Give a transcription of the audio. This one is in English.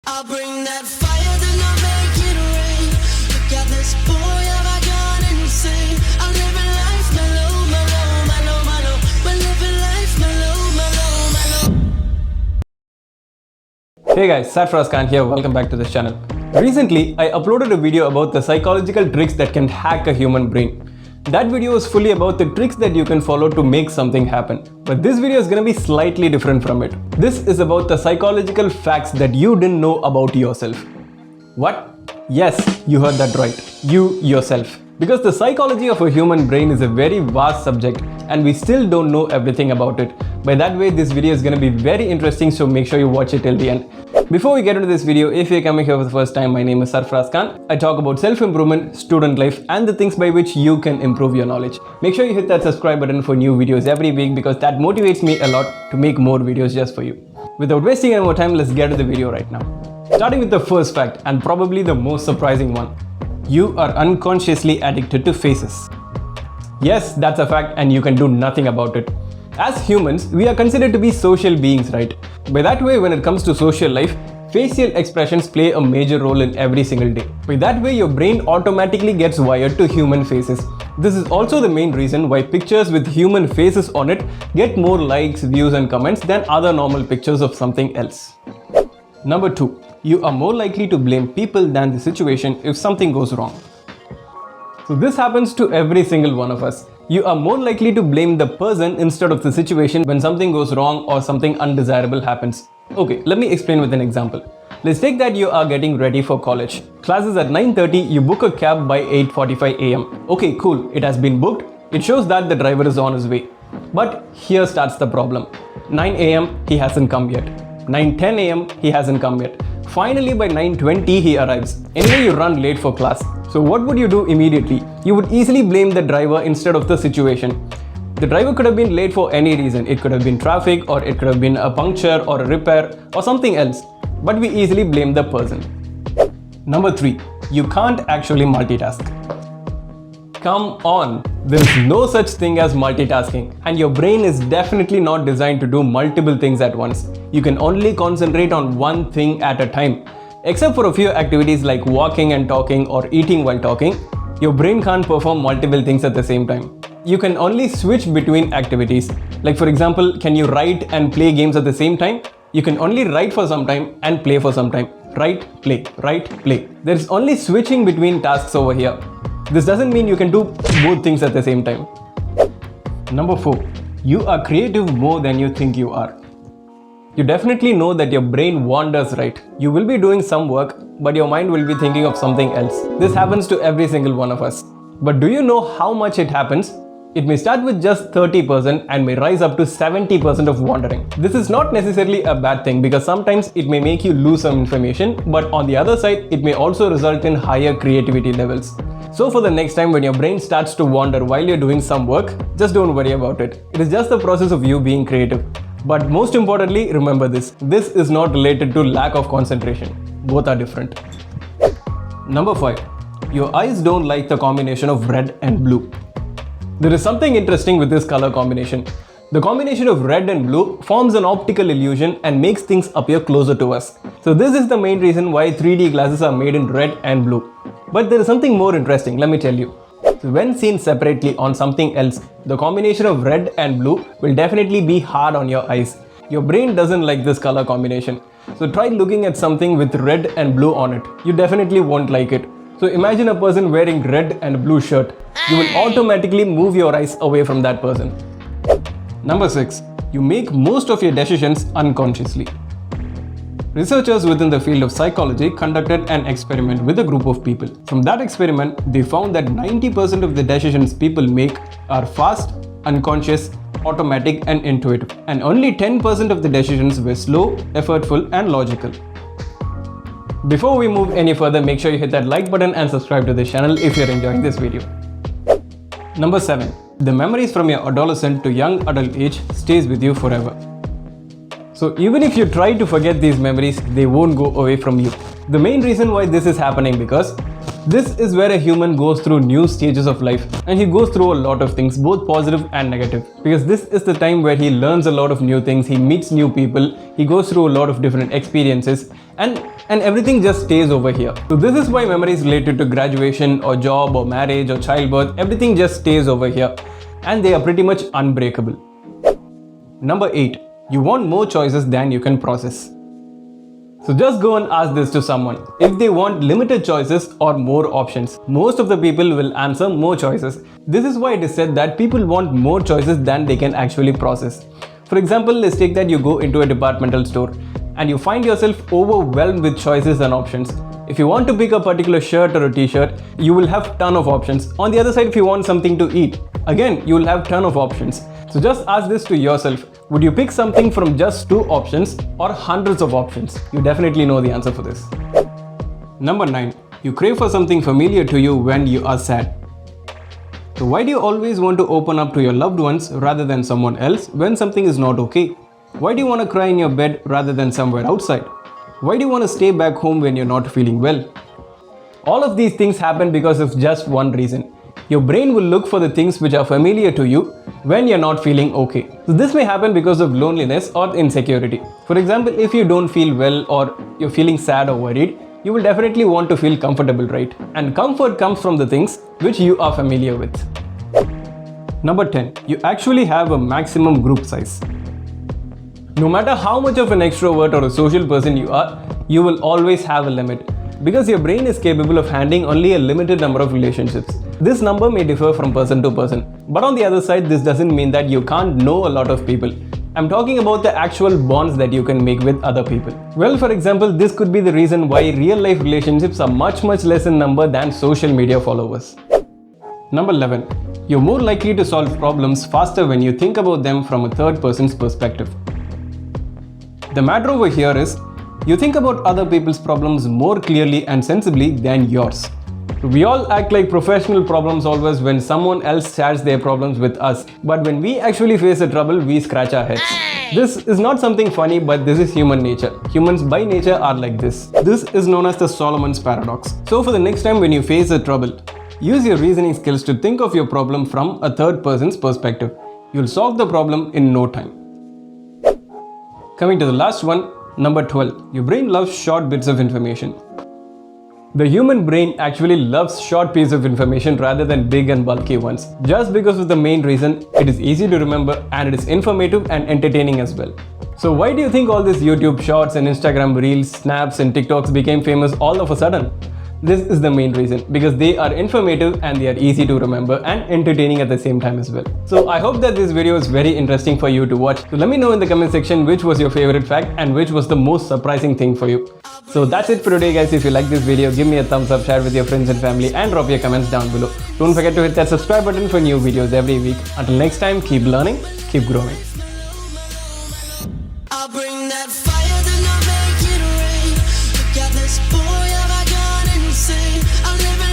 I'll bring that fire, then I'll make it rain. Look at this boy, have I gone insane? I'm living life mellow, mellow, mellow, mellow. We're living life mellow, mellow, mellow. Hey guys, Sarferaaz here. Welcome back to this channel. Recently, I uploaded a video about the psychological tricks that can hack a human brain. That video is fully about the tricks that you can follow to make something happen. But this video is going to be slightly different from it. This is about the psychological facts that you didn't know about yourself. What? Yes, you heard that right. You yourself. Because the psychology of a human brain is a very vast subject and we still don't know everything about it. By that way, this video is going to be very interesting, so make sure you watch it till the end. Before we get into this video, if you're coming here for the first time, my name is Sarferaaz. I talk about self-improvement, student life and the things by which you can improve your knowledge. Make sure you hit that subscribe button for new videos every week because that motivates me a lot to make more videos just for you. Without wasting any more time, let's get to the video right now. Starting with the first fact and probably the most surprising one. You are unconsciously addicted to faces. Yes, that's a fact and you can do nothing about it. As humans, we are considered to be social beings, right? By that way, when it comes to social life, facial expressions play a major role in every single day. By that way, your brain automatically gets wired to human faces. This is also the main reason why pictures with human faces on it get more likes, views and comments than other normal pictures of something else. Number 2. You are more likely to blame people than the situation if something goes wrong. So this happens to every single one of us. You are more likely to blame the person instead of the situation when something goes wrong or something undesirable happens. Okay, let me explain with an example. Let's take that you are getting ready for college. Classes at 9:30, you book a cab by 8:45 am. Okay, cool, it has been booked. It shows that the driver is on his way. But here starts the problem. 9 am, he hasn't come yet. 9:10 am, he hasn't come yet. Finally, by 9:20, he arrives. Anyway, you run late for class. So what would you do immediately? You would easily blame the driver instead of the situation. The driver could have been late for any reason. It could have been traffic, or it could have been a puncture or a repair or something else. But we easily blame the person. Number 3. You can't actually multitask. Come on! There is no such thing as multitasking, and your brain is definitely not designed to do multiple things at once. You can only concentrate on one thing at a time. Except for a few activities like walking and talking or eating while talking, your brain can't perform multiple things at the same time. You can only switch between activities. Like for example, can you write and play games at the same time? You can only write for some time and play for some time. Write, play, write, play. There is only switching between tasks over here. This doesn't mean you can do both things at the same time. Number 4. You are creative more than you think you are. You definitely know that your brain wanders, right? You will be doing some work, but your mind will be thinking of something else. This happens to every single one of us. But do you know how much it happens? It may start with just 30% and may rise up to 70% of wandering. This is not necessarily a bad thing because sometimes it may make you lose some information, but on the other side, it may also result in higher creativity levels. So for the next time when your brain starts to wander while you're doing some work, just don't worry about it. It is just the process of you being creative. But most importantly, remember this. This is not related to lack of concentration. Both are different. Number 5. Your eyes don't like the combination of red and blue. There is something interesting with this color combination. The combination of red and blue forms an optical illusion and makes things appear closer to us. So this is the main reason why 3D glasses are made in red and blue. But there is something more interesting, let me tell you. So when seen separately on something else, the combination of red and blue will definitely be hard on your eyes. Your brain doesn't like this color combination. So try looking at something with red and blue on it. You definitely won't like it. So imagine a person wearing red and blue shirt. You will automatically move your eyes away from that person. Number 6. You make most of your decisions unconsciously. Researchers within the field of psychology conducted an experiment with a group of people. From that experiment, they found that 90% of the decisions people make are fast, unconscious, automatic and intuitive. And only 10% of the decisions were slow, effortful and logical. Before we move any further, make sure you hit that like button and subscribe to this channel if you're enjoying this video. Number 7. The memories from your adolescent to young adult age stays with you forever. So even if you try to forget these memories, they won't go away from you. The main reason why this is happening because This is where a human goes through new stages of life, and he goes through a lot of things, both positive and negative, because this is the time where he learns a lot of new things, he meets new people, he goes through a lot of different experiences, and everything just stays over here. So this is why memories related to graduation or job or marriage or childbirth, everything just stays over here, and they are pretty much unbreakable. Number 8. You want more choices than you can process. So just go and ask this to someone. If they want limited choices or more options, most of the people will answer more choices. This is why it is said that people want more choices than they can actually process. For example, let's take that you go into a departmental store and you find yourself overwhelmed with choices and options. If you want to pick a particular shirt or a t-shirt, you will have ton of options. On the other side, if you want something to eat, again, you will have ton of options. So just ask this to yourself. Would you pick something from just 2 options or hundreds of options? You definitely know the answer for this. Number 9. You crave for something familiar to you when you are sad. So why do you always want to open up to your loved ones rather than someone else when something is not okay? Why do you want to cry in your bed rather than somewhere outside? Why do you want to stay back home when you're not feeling well? All of these things happen because of just one reason. Your brain will look for the things which are familiar to you when you're not feeling okay. So this may happen because of loneliness or insecurity. For example, if you don't feel well or you're feeling sad or worried, you will definitely want to feel comfortable, right? And comfort comes from the things which you are familiar with. Number 10. You actually have a maximum group size. No matter how much of an extrovert or a social person you are, you will always have a limit, because your brain is capable of handling only a limited number of relationships. This number may differ from person to person, but on the other side, this doesn't mean that you can't know a lot of people. I'm talking about the actual bonds that you can make with other people. Well, for example, this could be the reason why real life relationships are much less in number than social media followers. Number 11. You're more likely to solve problems faster when you think about them from a third person's perspective. The matter over here is, you think about other people's problems more clearly and sensibly than yours. We all act like professional problem solvers when someone else shares their problems with us. But when we actually face a trouble, we scratch our heads. This is not something funny, but this is human nature. Humans by nature are like this. This is known as the Solomon's paradox. So for the next time when you face a trouble, use your reasoning skills to think of your problem from a third person's perspective. You'll solve the problem in no time. Coming to the last one, number 12. Your brain loves short bits of information. The human brain actually loves short pieces of information rather than big and bulky ones, just because of the main reason it is easy to remember and it is informative and entertaining as well. So why do you think all these YouTube shorts and Instagram reels, snaps and TikToks became famous all of a sudden? This is the main reason, because they are informative and they are easy to remember and entertaining at the same time as well. So I hope that this video is very interesting for you to watch. So let me know in the comment section which was your favorite fact and which was the most surprising thing for you. So that's it for today, guys. If you like this video, give me a thumbs up, share with your friends and family, and drop your comments down below. Don't forget to hit that subscribe button for new videos every week. Until next time, keep learning, keep growing. I'll bring that fire, then I'll make it rain. Look at this boy, have I gone insane? I'm living